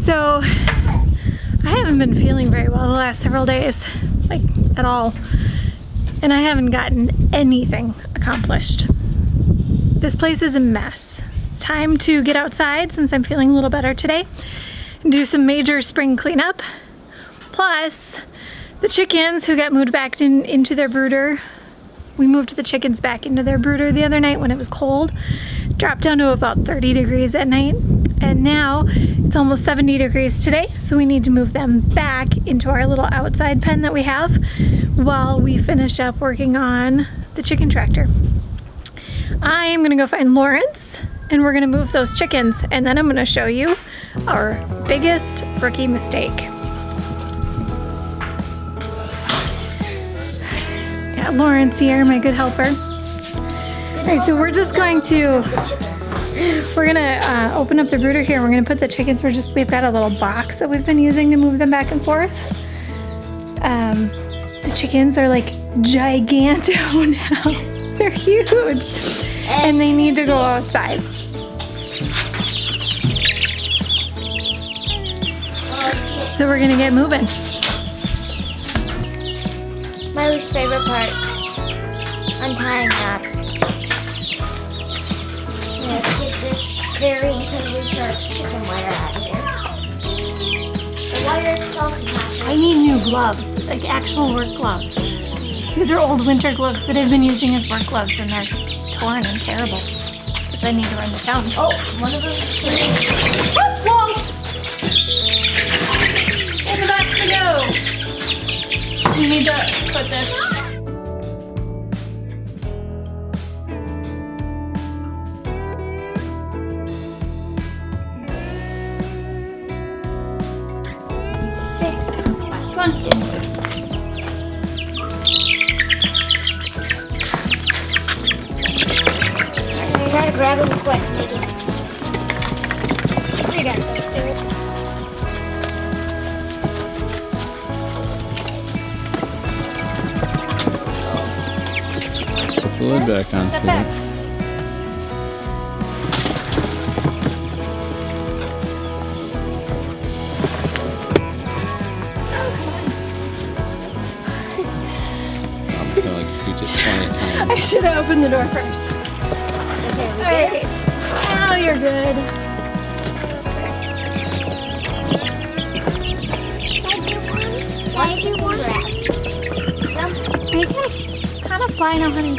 So I haven't been feeling very well the last several days, like at all. And I haven't gotten anything accomplished. This place is a mess. It's time to get outside since I'm feeling a little better today and do some major spring cleanup. Plus, the chickens who got moved back into their brooder, we moved the chickens back into their brooder the other night when it was cold. Dropped down to about 30 degrees at night. And now it's almost 70 degrees today, so we need to move them back into our little outside pen that we have while we finish up working on the chicken tractor. I am gonna go find Lawrence and we're gonna move those chickens, and then I'm gonna show you our biggest rookie mistake. Got Lawrence here, my good helper. All right, so we're just going to open up the brooder here. We're gonna put the chickens, we've got a little box that we've been using to move them back and forth. The chickens are like giganto now. They're huge and they need to go outside. So we're gonna get moving. My least favorite part, untying knots. Let's get this very incredibly sharp chicken wire out of here. The wire itself is not sharp. I need new gloves, like actual work gloves. These are old winter gloves that I've been using as work gloves, and they're torn and terrible because I need to run to town. Oh, one of those. Whoa! In the box to go. We need to put this. Okay, last one. Try to grab him quick, maybe. You got this, dude. Put the lid back on. Step back. I'm gonna like scooch it 20 times. I should have opened the door first. All right. Now you're good. Why do you want that? They can kind of fly now, honey.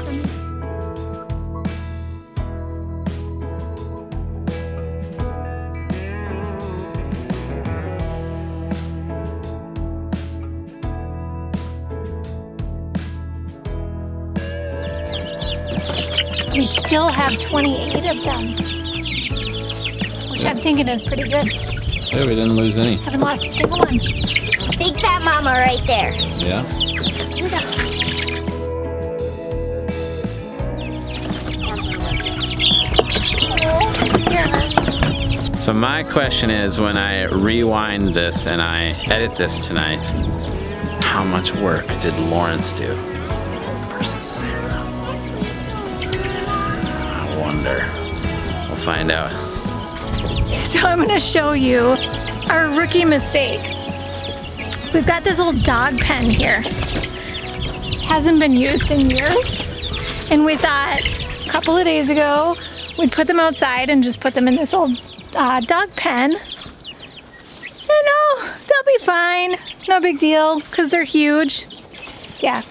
We still have 28 of them, which I'm thinking is pretty good. Yeah, we didn't lose any. Haven't lost a single one. Big fat mama right there. Yeah? So my question is, when I rewind this and I edit this tonight, how much work did Lawrence do versus Sarah? I wonder. We'll find out. So I'm gonna show you our rookie mistake. We've got this little dog pen here. Hasn't been used in years. And we thought a couple of days ago, we'd put them outside and just put them in this old dog pen. You know, they'll be fine. No big deal, because they're huge. Yeah.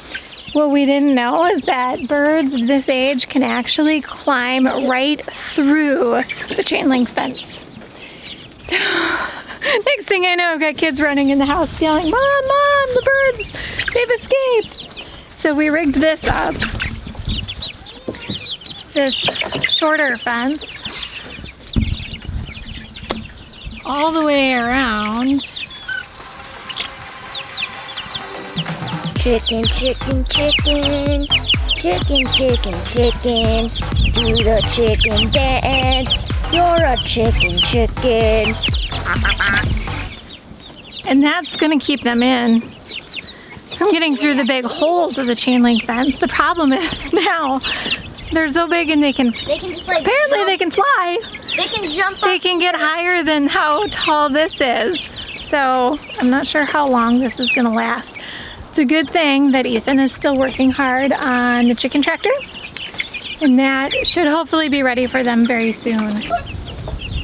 What we didn't know is that birds of this age can actually climb right through the chain link fence. So, next thing I know, I've got kids running in the house yelling, "Mom, Mom, the birds, they've escaped." So we rigged this up. This shorter fence all the way around. Chicken, chicken, chicken. Chicken, chicken, chicken. Do the chicken dance. You're a chicken, chicken. And that's gonna keep them in from getting through the big holes of the chain link fence. The problem is now they're so big and they can They can just like apparently they can fly. They can jump up. they can get higher than how tall this is. So I'm not sure how long this is gonna last. It's a good thing that Ethan is still working hard on the chicken tractor, and that should hopefully be ready for them very soon.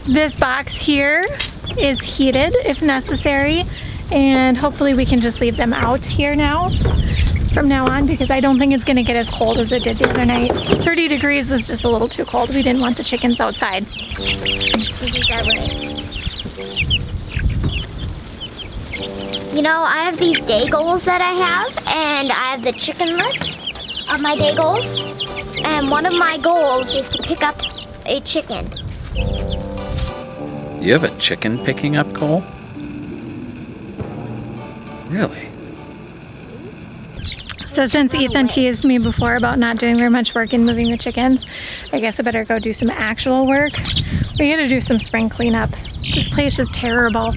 This box here is heated if necessary, and hopefully we can just leave them out here now from now on, because I don't think it's gonna get as cold as it did the other night. 30 degrees was just a little too cold. We didn't want the chickens outside. Is that right? You know, I have these day goals that I have, and I have the chicken list of my day goals. And one of my goals is to pick up a chicken. You have a chicken picking up goal? Really? So since Ethan teased me before about not doing very much work in moving the chickens, I guess I better go do some actual work. We gotta do some spring cleanup. This place is terrible.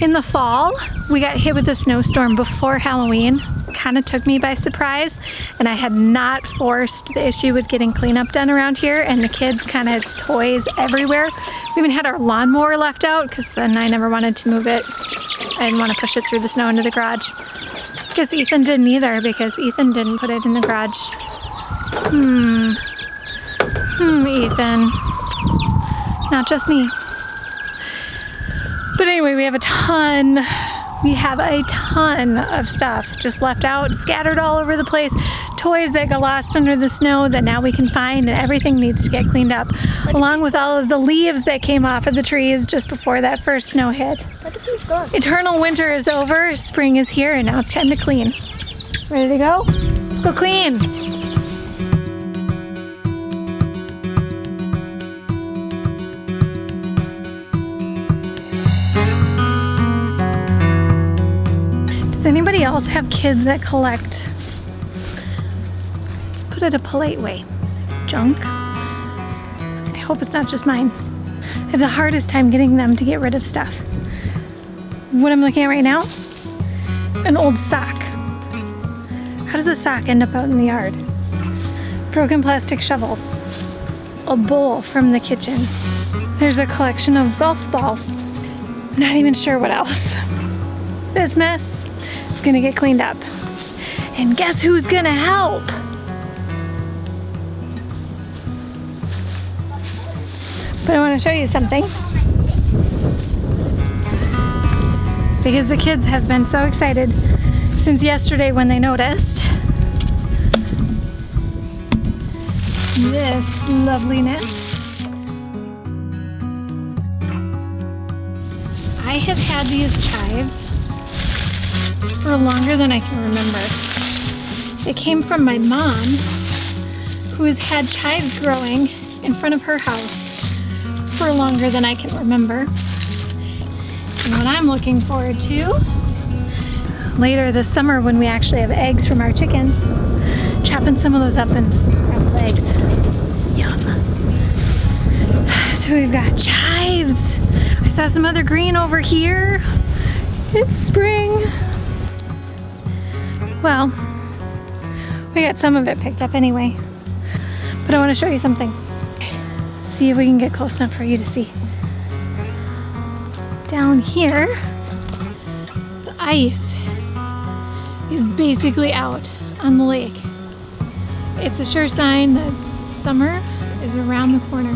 In the fall, we got hit with a snowstorm before Halloween. Kind of took me by surprise, and I had not forced the issue with getting cleanup done around here, and the kids kind of had toys everywhere. We even had our lawnmower left out, because then I never wanted to move it. I didn't want to push it through the snow into the garage. I guess Ethan didn't either, because Ethan didn't put it in the garage. Ethan. Not just me. But anyway, we have a ton of stuff just left out, scattered all over the place. Toys that got lost under the snow that now we can find, and everything needs to get cleaned up. Along with all of the leaves that came off of the trees just before that first snow hit. Look at these gloves. Eternal winter is over, spring is here, and now it's time to clean. Ready to go? Let's go clean. Does anybody else have kids that collect, let's put it a polite way, junk? I hope it's not just mine. I have the hardest time getting them to get rid of stuff. What I'm looking at right now, an old sock. How does a sock end up out in the yard? Broken plastic shovels, a bowl from the kitchen. There's a collection of golf balls. Not even sure what else. This mess is gonna get cleaned up. And guess who's gonna help? But I wanna show you something. Because the kids have been so excited since yesterday when they noticed this loveliness. I have had these chives for longer than I can remember. They came from my mom, who has had chives growing in front of her house for longer than I can remember. And what I'm looking forward to later this summer, when we actually have eggs from our chickens, chopping some of those up and scrambled eggs. Yum. So we've got chives. I saw some other green over here. It's spring. Well, we got some of it picked up anyway. But I want to show you something. See if we can get close enough for you to see. Down here, the ice is basically out on the lake. It's a sure sign that summer is around the corner.